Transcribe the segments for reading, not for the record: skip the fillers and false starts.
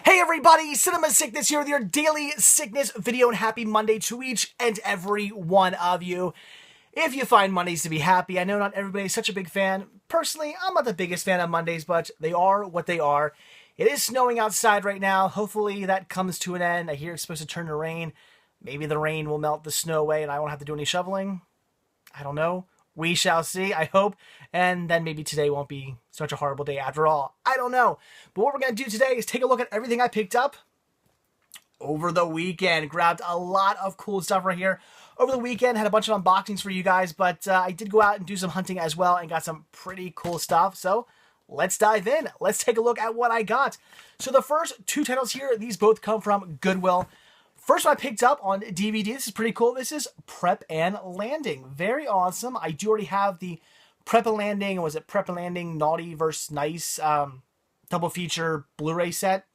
Hey everybody, Cinema Sickness here with your daily sickness video, and happy Monday to each and every one of you. If you find Mondays to be happy, I know not everybody's such a big fan. Personally, I'm not the biggest fan of Mondays, but they are what they are. It is snowing outside right now. Hopefully that comes to an end. I hear it's supposed to turn to rain. Maybe the rain will melt the snow away and I won't have to do any shoveling. I don't know. We shall see, I hope. And then maybe today won't be such a horrible day after all. I don't know. But what we're going to do today is take a look at everything I picked up over the weekend. Grabbed a lot of cool stuff right here. Over the weekend, had a bunch of unboxings for you guys, but I did go out and do some hunting as well and got some pretty cool stuff. So let's dive in. Let's take a look at what I got. So the first two titles here, these both come from Goodwill. First one I picked up on DVD, this is pretty cool. This is Prep and Landing. Very awesome. I do already have the Prep and Landing, was it Prep and Landing Naughty vs. Nice double feature Blu-ray set.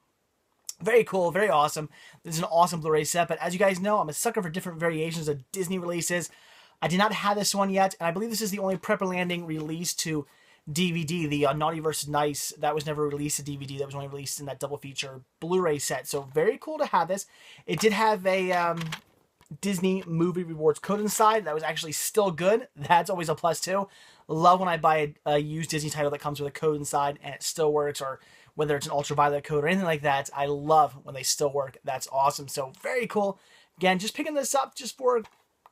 Very cool, very awesome. This is an awesome Blu-ray set, but as you guys know, I'm a sucker for different variations of Disney releases. I did not have this one yet, and I believe this is the only Prep and Landing released to DVD. The Naughty vs. Nice, that was never released to DVD. That was only released in that double feature Blu-ray set. So very cool to have this. It did have a Disney Movie Rewards code inside. That was actually still good. That's always a plus too. Love when I buy a used Disney title that comes with a code inside and it still works, or whether it's an ultraviolet code or anything like that. I love when they still work. That's awesome. So very cool. Again, just picking this up just for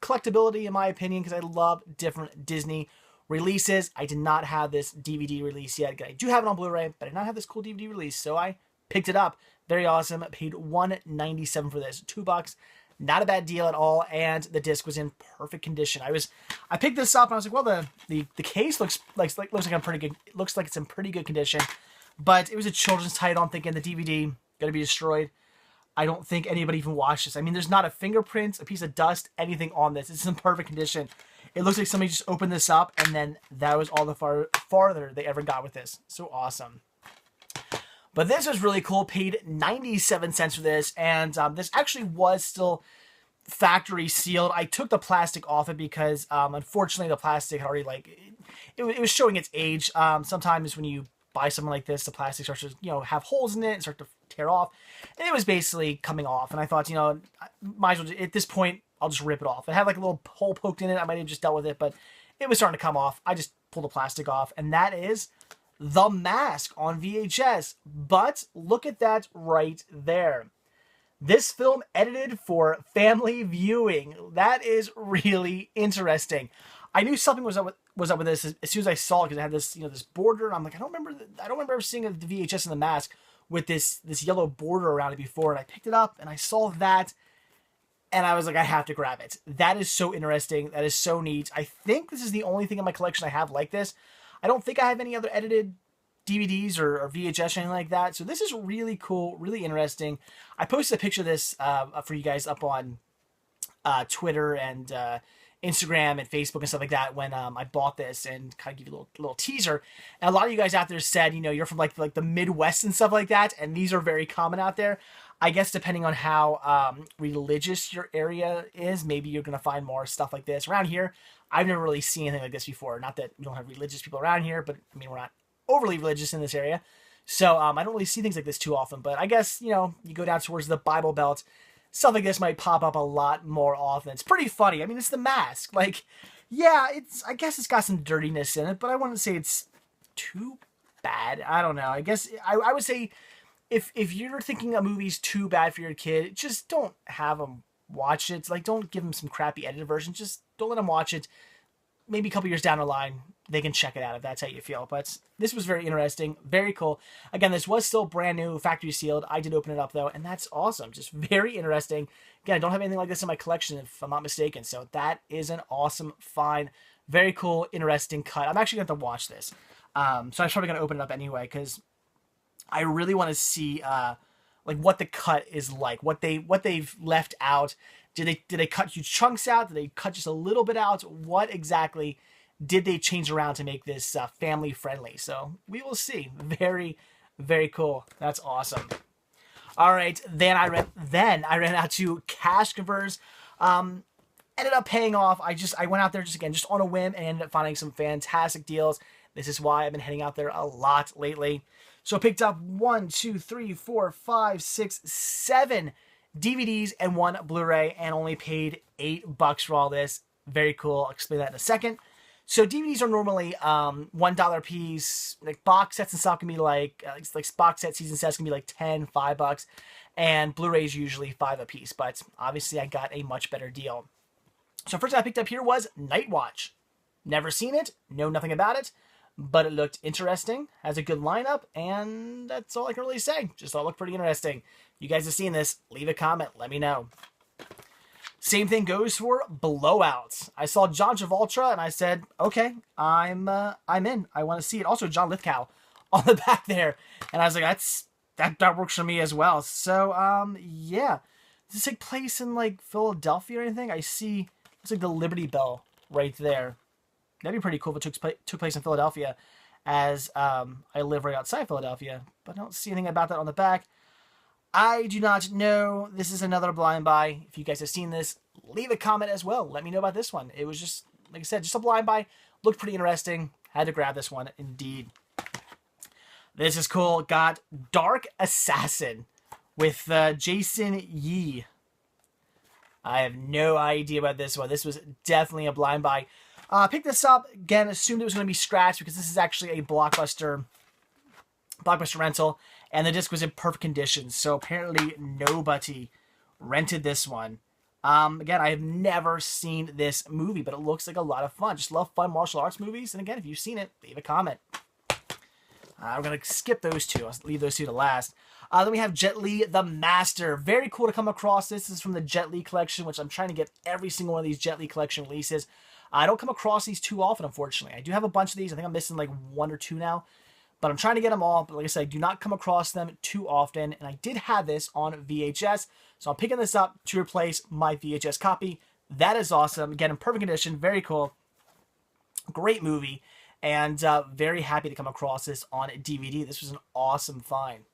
collectability in my opinion, because I love different Disney releases. I did not have this DVD release yet. I do have it on Blu-ray, but I did not have this cool DVD release, so I picked it up. Very awesome. I paid $1.97 for this. $2. Not a bad deal at all, and the disc was in perfect condition. I picked this up and I was like, well, the case looks like it's in pretty good condition, but it was a children's title. I'm thinking the DVD gonna be destroyed. I don't think anybody even watched this. I mean, there's not a fingerprint, a piece of dust, anything on this. It's in perfect condition. It looks like somebody just opened this up, and then that was all the farther they ever got with this. So awesome. But this was really cool. Paid 97 cents for this, and this actually was still factory sealed. I took the plastic off it because, unfortunately, the plastic had already, it was showing its age. Sometimes when you buy something like this, the plastic starts to, have holes in it and start to tear off. And it was basically coming off. And I thought, might as well, at this point, I'll just rip it off. It had like a little hole poked in it. I might have just dealt with it, but it was starting to come off. I just pulled the plastic off, and that is The Mask on VHS. But look at that right there. This film edited for family viewing. That is really interesting. I knew something was up with this as soon as I saw it, because it had this, this border. And I'm like, I don't remember ever seeing the VHS in The Mask with this yellow border around it before. And I picked it up and I saw that, and I was like, I have to grab it. That is so interesting. That is so neat. I think this is the only thing in my collection I have like this. I don't think I have any other edited DVDs or VHS or anything like that. So this is really cool, really interesting. I posted a picture of this for you guys up on Twitter and Instagram and Facebook and stuff like that when I bought this, and kind of give you a little teaser. And a lot of you guys out there said, you're from like the Midwest and stuff like that, and these are very common out there. I guess depending on how religious your area is, maybe you're going to find more stuff like this. Around here, I've never really seen anything like this before. Not that we don't have religious people around here, but I mean, we're not overly religious in this area. So I don't really see things like this too often. But I guess, you go down towards the Bible Belt, stuff like this might pop up a lot more often. It's pretty funny. I mean, it's The Mask. Yeah, I guess it's got some dirtiness in it, but I wouldn't say it's too bad. I don't know. I guess I would say, if you're thinking a movie's too bad for your kid, just don't have them watch it. Don't give them some crappy edited version. Just don't let them watch it. Maybe a couple years down the line, they can check it out if that's how you feel. But this was very interesting, very cool. Again, this was still brand new, factory sealed. I did open it up though, and that's awesome. Just very interesting. Again, I don't have anything like this in my collection if I'm not mistaken. So that is an awesome find. Very cool, interesting cut. I'm actually going to have to watch this. So I'm probably going to open it up anyway, because I really want to see what the cut is like, what they've left out. Did they cut huge chunks out? Did they cut just a little bit out? What exactly did they change around to make this family friendly? So we will see. Very, very cool. That's awesome. All right, then I ran out to Cash Converters. Ended up paying off. I went out there just on a whim and ended up finding some fantastic deals. This is why I've been heading out there a lot lately. So I picked up 1, 2, 3, 4, 5, 6, 7 DVDs and 1 Blu-ray, and only paid $8 for all this. Very cool. I'll explain that in a second. So DVDs are normally $1 a piece. Like box sets and stuff can be like box set season sets can be like 10, $5, and Blu-rays usually 5 a piece. But obviously I got a much better deal. So first thing I picked up here was Night Watch. Never seen it, know nothing about it, but it looked interesting, has a good lineup, and that's all I can really say. Just thought it looked pretty interesting. You guys have seen this, leave a comment, let me know. Same thing goes for Blowout. I saw John Travolta and I said, okay, I'm in. I want to see it. Also John Lithgow on the back there. And I was like, that works for me as well. So yeah. Does this take place in like Philadelphia or anything? I see it's like the Liberty Bell right there. That'd be pretty cool if it took place in Philadelphia, as I live right outside Philadelphia, but I don't see anything about that on the back. I do not know. This is another blind buy. If you guys have seen this, leave a comment as well. Let me know about this one. It was just, like I said, just a blind buy. Looked pretty interesting. Had to grab this one, indeed. This is cool. Got Dark Assassin with Jason Yee. I have no idea about this one. This was definitely a blind buy. Picked this up, again, assumed it was going to be scratched because this is actually a Blockbuster rental, and the disc was in perfect condition, so apparently nobody rented this one. Again, I have never seen this movie, but it looks like a lot of fun. Just love fun martial arts movies, and again, if you've seen it, leave a comment. We're going to skip those two. I'll leave those two to last. Then we have Jet Li, The Master. Very cool to come across this. This is from the Jet Li collection, which I'm trying to get every single one of these Jet Li collection releases. I don't come across these too often, unfortunately. I do have a bunch of these. I think I'm missing like 1 or 2 now. But I'm trying to get them all. But like I said, I do not come across them too often. And I did have this on VHS. So I'm picking this up to replace my VHS copy. That is awesome. Again, in perfect condition. Very cool. Great movie. And very happy to come across this on DVD. This was an awesome find.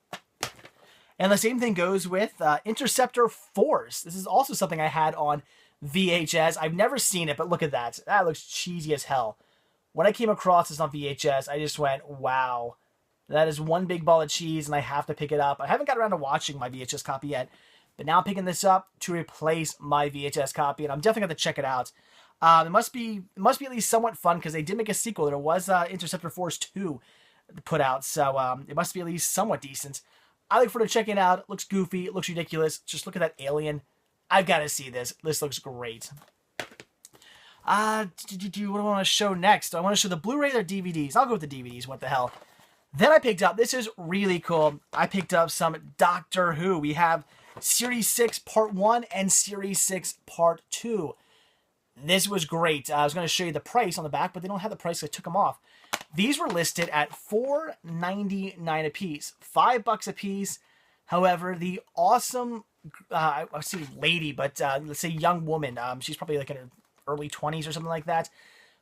And the same thing goes with Interceptor Force. This is also something I had on VHS. I've never seen it, but look at that. That looks cheesy as hell. When I came across this on VHS, I just went, wow. That is one big ball of cheese, and I have to pick it up. I haven't got around to watching my VHS copy yet, but now I'm picking this up to replace my VHS copy, and I'm definitely going to check it out. It must be at least somewhat fun, because they did make a sequel. There was Interceptor Force 2 put out, so it must be at least somewhat decent. I look forward to checking it out. It looks goofy. It looks ridiculous. Just look at that alien. I've got to see this. This looks great. What do I want to show next? Do I want to show the Blu-ray or DVDs? I'll go with the DVDs. What the hell? Then I picked up, this is really cool. I picked up some Doctor Who. We have Series 6 Part 1 and Series 6 Part 2. This was great. I was going to show you the price on the back, but they don't have the price, so I took them off. These were listed at $4.99 a piece, $5 a piece. However, the awesome, I see lady, but let's say young woman. She's probably like in her early 20s or something like that.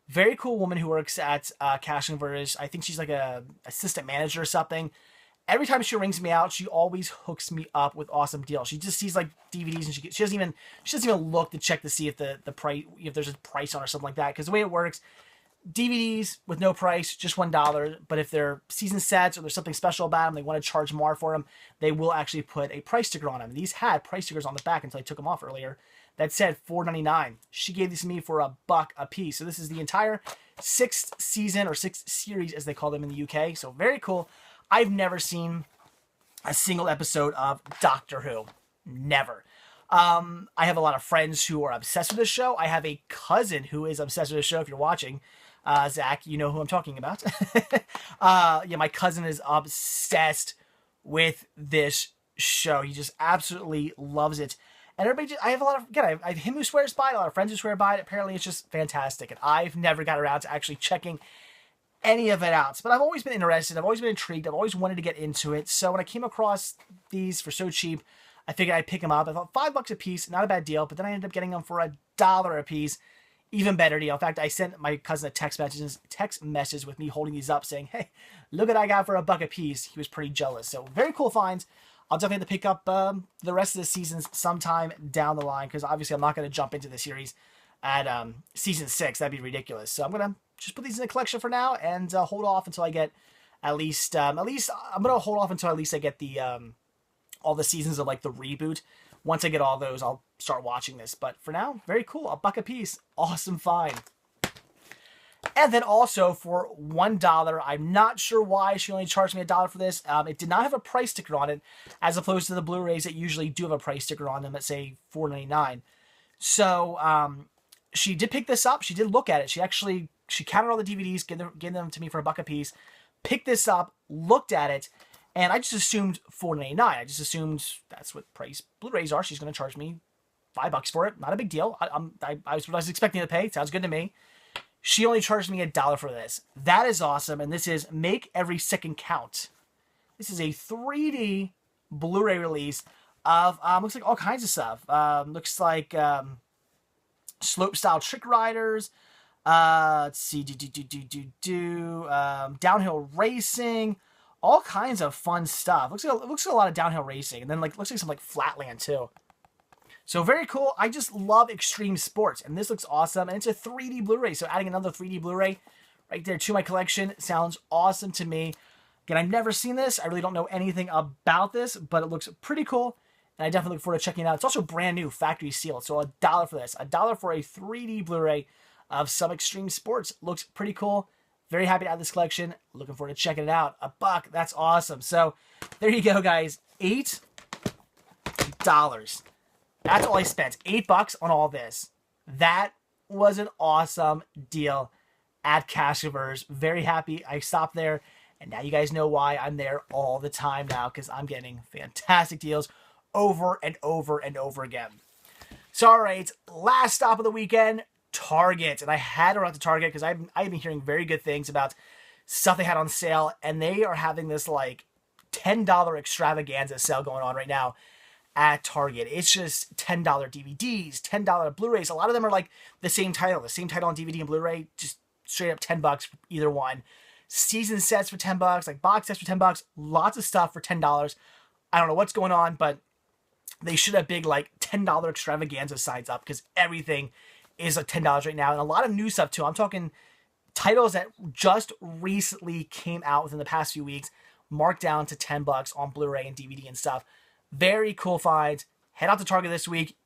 Very cool woman who works at Cash Converters. I think she's like a assistant manager or something. Every time she rings me out, she always hooks me up with awesome deals. She just sees like DVDs and she doesn't even look to check to see if the price, if there's a price on or something like that. Because the way it works, DVDs with no price, just $1. But if they're season sets or there's something special about them, they want to charge more for them, they will actually put a price sticker on them. These had price stickers on the back until I took them off earlier. That said $4.99. She gave these to me for $1 a piece. So this is the entire 6th season or 6th series as they call them in the UK. So very cool. I've never seen a single episode of Doctor Who. Never. I have a lot of friends who are obsessed with this show. I have a cousin who is obsessed with this show. If you're watching, Zach, you know who I'm talking about. Yeah, my cousin is obsessed with this show. He just absolutely loves it. And everybody, I have a lot of, again, I have him who swears by it, a lot of friends who swear by it. Apparently it's just fantastic. And I've never got around to actually checking any of it out. But I've always been interested. I've always been intrigued. I've always wanted to get into it. So when I came across these for so cheap, I figured I'd pick them up. I thought $5 a piece, not a bad deal. But then I ended up getting them for $1 a piece. Even better deal. In fact, I sent my cousin a text message with me holding these up saying, hey, look what I got for $1 a piece. He was pretty jealous. So very cool finds. I'll definitely have to pick up the rest of the seasons sometime down the line, because obviously I'm not going to jump into the series at season 6. That'd be ridiculous. So I'm going to just put these in the collection for now and hold off until I get At least I'm gonna hold off until at least I get the all the seasons of like the reboot. Once I get all those, I'll start watching this. But for now, very cool. $1 a piece. Awesome find. And then also for $1, I'm not sure why she only charged me $1 for this. It did not have a price sticker on it, as opposed to the Blu-rays that usually do have a price sticker on them at, say, $4.99. So she did pick this up. She did look at it. She counted all the DVDs, gave them to me for $1 a piece, picked this up, looked at it, and I just assumed $4.99. I just assumed that's what price Blu-rays are. She's going to charge me $5 for it. Not a big deal. I was expecting to pay. Sounds good to me. She only charged me $1 for this. That is awesome. And this is Make Every Second Count. This is a 3D Blu-ray release of, looks like all kinds of stuff. Looks like slope-style trick riders. Let's see, downhill racing. All kinds of fun stuff. Looks like a lot of downhill racing. And then looks like some flatland too. So very cool. I just love extreme sports, and this looks awesome. And it's a 3D Blu-ray, so adding another 3D Blu-ray right there to my collection sounds awesome to me. Again, I've never seen this. I really don't know anything about this, but it looks pretty cool, and I definitely look forward to checking it out. It's also brand new, factory sealed, so $1 for this. $1 for a 3D Blu-ray of some extreme sports. Looks pretty cool. Very happy to add this collection. Looking forward to checking it out. $1. That's awesome. So there you go, guys. $8. That's all I spent. $8 on all this. That was an awesome deal at Cash Converters. Very happy I stopped there. And now you guys know why I'm there all the time now, because I'm getting fantastic deals over and over and over again. So, all right, last stop of the weekend, Target. And I had to run to Target because I've been hearing very good things about stuff they had on sale. And they are having this $10 extravaganza sale going on right now at Target. It's just $10 DVDs, $10 Blu-rays. A lot of them are the same title on DVD and Blu-ray, just straight up $10 for either one. Season sets for $10, box sets for $10, lots of stuff for $10. I don't know what's going on, but they should have big $10 extravaganza signs up, because everything is $10 right now, and a lot of new stuff too. I'm talking titles that just recently came out within the past few weeks, marked down to $10 on Blu-ray and DVD and stuff. Very cool finds. Head out to Target this week.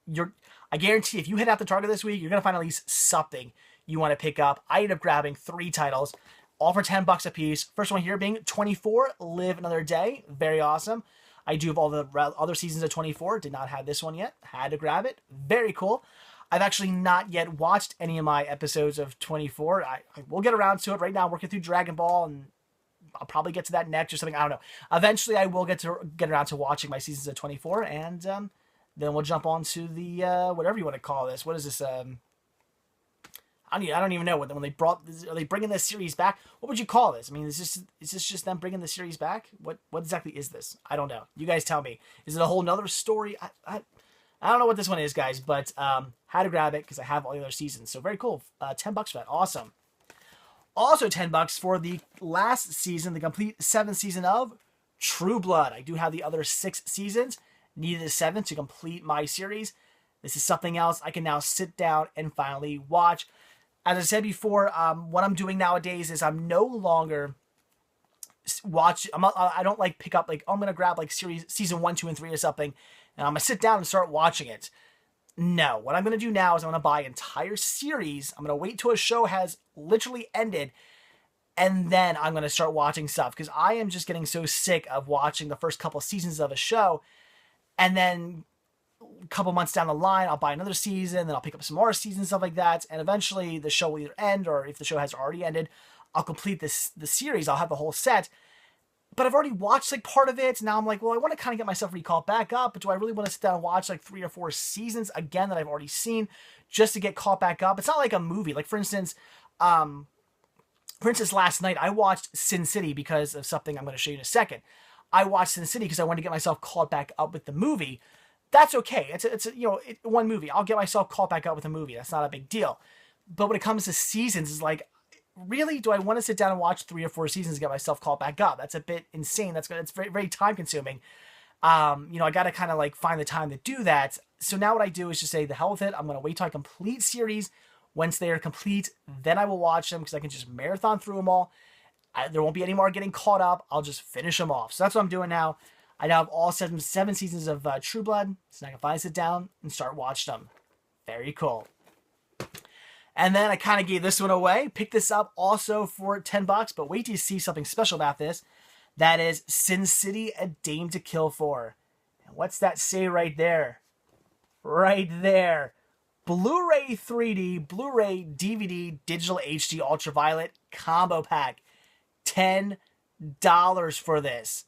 I guarantee if you head out to Target this week, you're going to find at least something you want to pick up. I ended up grabbing 3 titles, all for $10 a piece. First one here being 24, Live Another Day. Very awesome. I do have all the other seasons of 24. Did not have this one yet. Had to grab it. Very cool. I've actually not yet watched any of my episodes of 24. I will get around to it. Right now I'm working through Dragon Ball, and I'll probably get to that next or something. I don't know. Eventually, I will get around to watching my seasons of 24, and then we'll jump on to the whatever you want to call this. What is this? I don't even know when they brought. Are they bringing this series back? What would you call this? I mean, is this just them bringing the series back? What exactly is this? I don't know. You guys tell me. Is it a whole nother story? I don't know what this one is, guys. But had to grab it because I have all the other seasons. So very cool. $10 for that. Awesome. Also $10 for the last season, the complete 7th season of True Blood. I do have the other 6 seasons. Needed a 7th to complete my series. This is something else I can now sit down and finally watch. As I said before, what I'm doing nowadays is I'm no longer I don't pick up I'm going to grab season 1, 2, and 3 or something, and I'm going to sit down and start watching it. No, what I'm going to do now is I'm going to buy entire series. I'm going to wait till a show has literally ended, and then I'm going to start watching stuff, because I am just getting so sick of watching the first couple seasons of a show, and then a couple months down the line, I'll buy another season, then I'll pick up some more seasons, stuff like that, and eventually the show will either end, or if the show has already ended, I'll complete the series. I'll have the whole set. But I've already watched part of it. Now I'm well, I want to kind of get myself recalled back up, but do I really want to sit down and watch 3 or 4 seasons again that I've already seen just to get caught back up? It's not like a movie. For instance, last night I watched Sin City because of something I'm going to show you in a second. I watched Sin City because I wanted to get myself caught back up with the movie. That's okay. It's one movie. I'll get myself caught back up with a movie. That's not a big deal. But when it comes to seasons, it's really, do I want to sit down and watch 3 or 4 seasons to get myself caught back up? That's a bit insane. It's very, very time consuming. I got to kind of find the time to do that. So now what I do is just say, the hell with it. I'm going to wait till I complete series. Once they are complete, then I will watch them, because I can just marathon through them all. There won't be any more getting caught up. I'll just finish them off. So that's what I'm doing now. I now have all seven seasons of True Blood, so I can finally sit down and start watching them. Very cool. And then I kind of gave this one away. Picked this up also for $10, but wait till you see something special about this. That is Sin City: A Dame to Kill For. And what's that say right there? Right there. Blu-ray 3D, Blu-ray, DVD, digital HD, ultraviolet combo pack. $10 for this.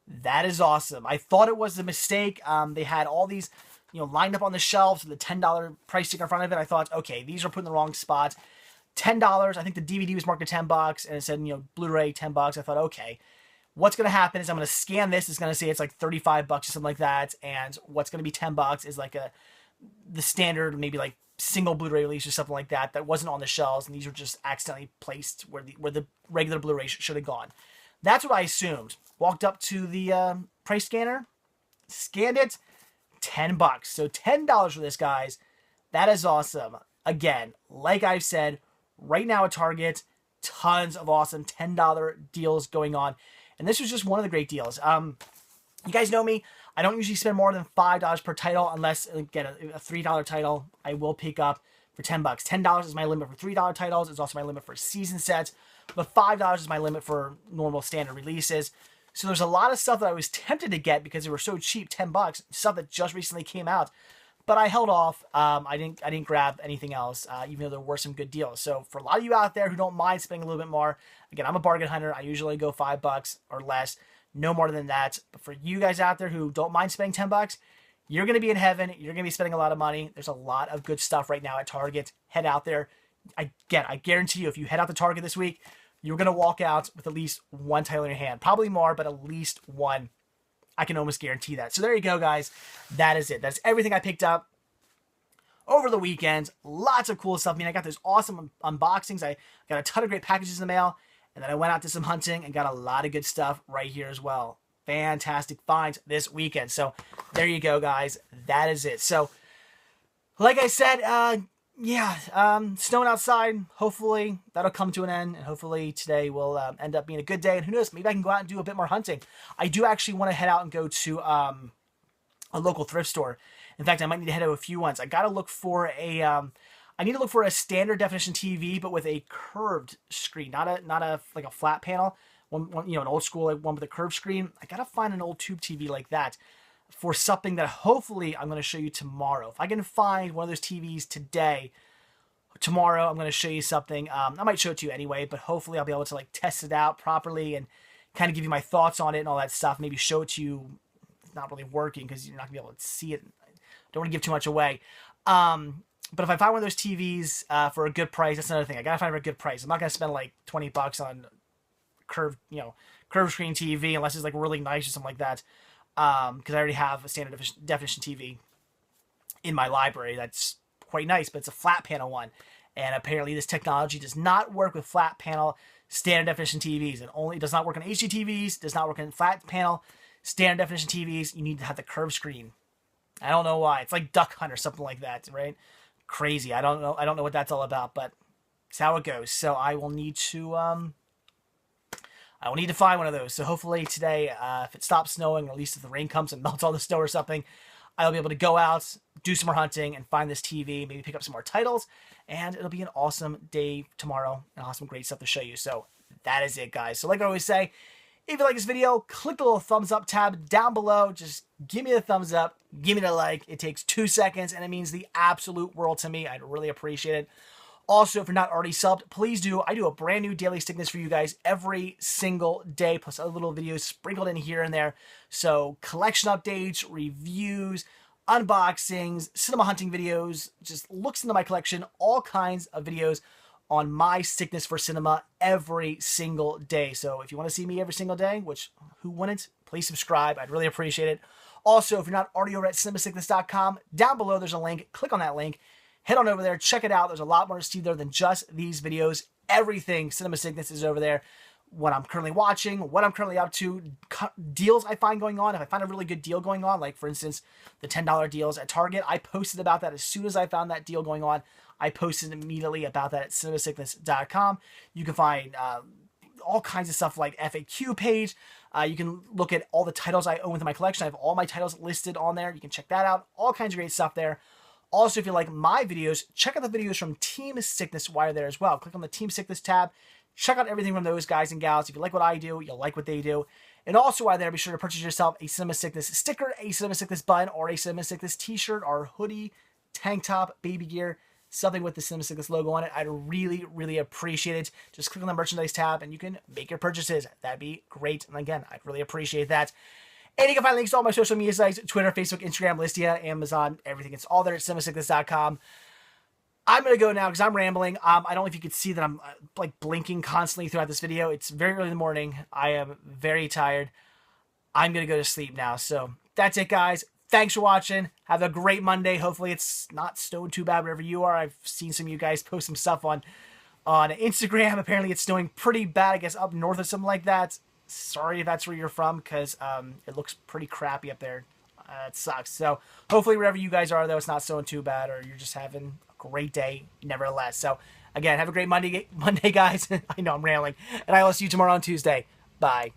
That is awesome. I thought it was a mistake. They had all these, lined up on the shelves with the $10 price sticker in front of it. I thought, okay, these are put in the wrong spot. $10. I think the DVD was marked at $10, and it said, Blu-ray $10. I thought, okay, what's going to happen is I'm going to scan this. It's going to say it's like $35 or something like that, and what's going to be $10 is like the standard, maybe like single Blu-ray release or something like that wasn't on the shelves, and these were just accidentally placed where the regular Blu-ray should have gone. That's what I assumed. Walked up to the price scanner, scanned it, $10. So $10 for this, guys. That is awesome. Again, like I've said, right now at Target, tons of awesome $10 deals going on. And this was just one of the great deals. You guys know me. I don't usually spend more than $5 per title unless, again, a $3 title I will pick up for $10. $10 is my limit for $3 titles. It's also my limit for season sets. But $5 is my limit for normal standard releases. So there's a lot of stuff that I was tempted to get because they were so cheap, $10, stuff that just recently came out. But I held off. I didn't grab anything else, even though there were some good deals. So for a lot of you out there who don't mind spending a little bit more, again, I'm a bargain hunter. I usually go $5 or less, no more than that. But for you guys out there who don't mind spending $10, you're going to be in heaven. You're going to be spending a lot of money. There's a lot of good stuff right now at Target. Head out there. I guarantee you, if you head out to Target this week, you're going to walk out with at least one title in your hand. Probably more, but at least one. I can almost guarantee that. So there you go, guys. That is it. That's everything I picked up over the weekend. Lots of cool stuff. I mean, I got those awesome unboxings. I got a ton of great packages in the mail. And then I went out to some hunting and got a lot of good stuff right here as well. Fantastic finds this weekend. So there you go, guys. That is it. So like I said, snowing outside. Hopefully that'll come to an end, and hopefully today will end up being a good day. And who knows, maybe I can go out and do a bit more hunting. I do actually want to head out and go to a local thrift store. In fact, I might need to head to a few ones. I gotta look for I need to look for a standard definition TV, but with a curved screen, not a like a flat panel. One an old school one with a curved screen. I gotta find an old tube TV like that for something that hopefully I'm going to show you tomorrow. If I can find one of those TVs today, tomorrow I'm going to show you something. I might show it to you anyway, but hopefully I'll be able to like test it out properly and kind of give you my thoughts on it and all that stuff. Maybe show it to you. It's not really working because you're not going to be able to see it. Don't want to give too much away. But if I find one of those TVs for a good price, that's another thing. I got to find it for a good price. I'm not going to spend like $20 on curved screen TV unless it's like really nice or something like that. Because I already have a standard definition TV in my library that's quite nice, but it's a flat panel one. And apparently this technology does not work with flat panel standard definition TVs. It only does not work on HD TVs, does not work on flat panel standard definition TVs. You need to have the curved screen. I don't know why. It's like Duck Hunt or something like that, right? Crazy. I don't know what that's all about, but it's how it goes. So I will need to find one of those. So hopefully today, if it stops snowing, or at least if the rain comes and melts all the snow or something, I'll be able to go out, do some more hunting, and find this TV, maybe pick up some more titles, and it'll be an awesome day tomorrow, and I'll have some great stuff to show you. So that is it, guys. So like I always say, if you like this video, click the little thumbs up tab down below. Just give me the thumbs up, give me the like. It takes 2 seconds, and it means the absolute world to me. I'd really appreciate it. Also, if you're not already subbed, please do. I do a brand new daily sickness for you guys every single day, plus other little videos sprinkled in here and there. So collection updates, reviews, unboxings, cinema hunting videos, just looks into my collection, all kinds of videos on my sickness for cinema every single day. So if you want to see me every single day, which who wouldn't, please subscribe. I'd really appreciate it. Also, if you're not already over at cinemasickness.com, down below there's a link. Click on that link. Head on over there, check it out. There's a lot more to see there than just these videos. Everything Cinema Sickness is over there. What I'm currently watching, what I'm currently up to, deals I find going on. If I find a really good deal going on, like for instance, the $10 deals at Target, I posted about that as soon as I found that deal going on. I posted immediately about that at cinemasickness.com. You can find all kinds of stuff like FAQ page. You can look at all the titles I own within my collection. I have all my titles listed on there. You can check that out. All kinds of great stuff there. Also, if you like my videos, check out the videos from Team Sickness while you're there as well. Click on the Team Sickness tab. Check out everything from those guys and gals. If you like what I do, you'll like what they do. And also while there, be sure to purchase yourself a Cinema Sickness sticker, a Cinema Sickness button, or a Cinema Sickness t-shirt or hoodie, tank top, baby gear, something with the Cinema Sickness logo on it. I'd really, really appreciate it. Just click on the merchandise tab and you can make your purchases. That'd be great. And again, I'd really appreciate that. And you can find links to all my social media sites, Twitter, Facebook, Instagram, Listia, Amazon, everything. It's all there at cinemasickness.com. I'm going to go now because I'm rambling. I don't know if you could see that I'm like blinking constantly throughout this video. It's very early in the morning. I am very tired. I'm going to go to sleep now. So that's it, guys. Thanks for watching. Have a great Monday. Hopefully it's not snowing too bad wherever you are. I've seen some of you guys post some stuff on Instagram. Apparently it's snowing pretty bad, I guess, up north or something like that. Sorry if that's where you're from, because it looks pretty crappy up there. It sucks. So hopefully wherever you guys are, though, it's not snowing too bad, or you're just having a great day nevertheless. So again, have a great Monday, guys. I know I'm rambling. And I will see you tomorrow on Tuesday. Bye.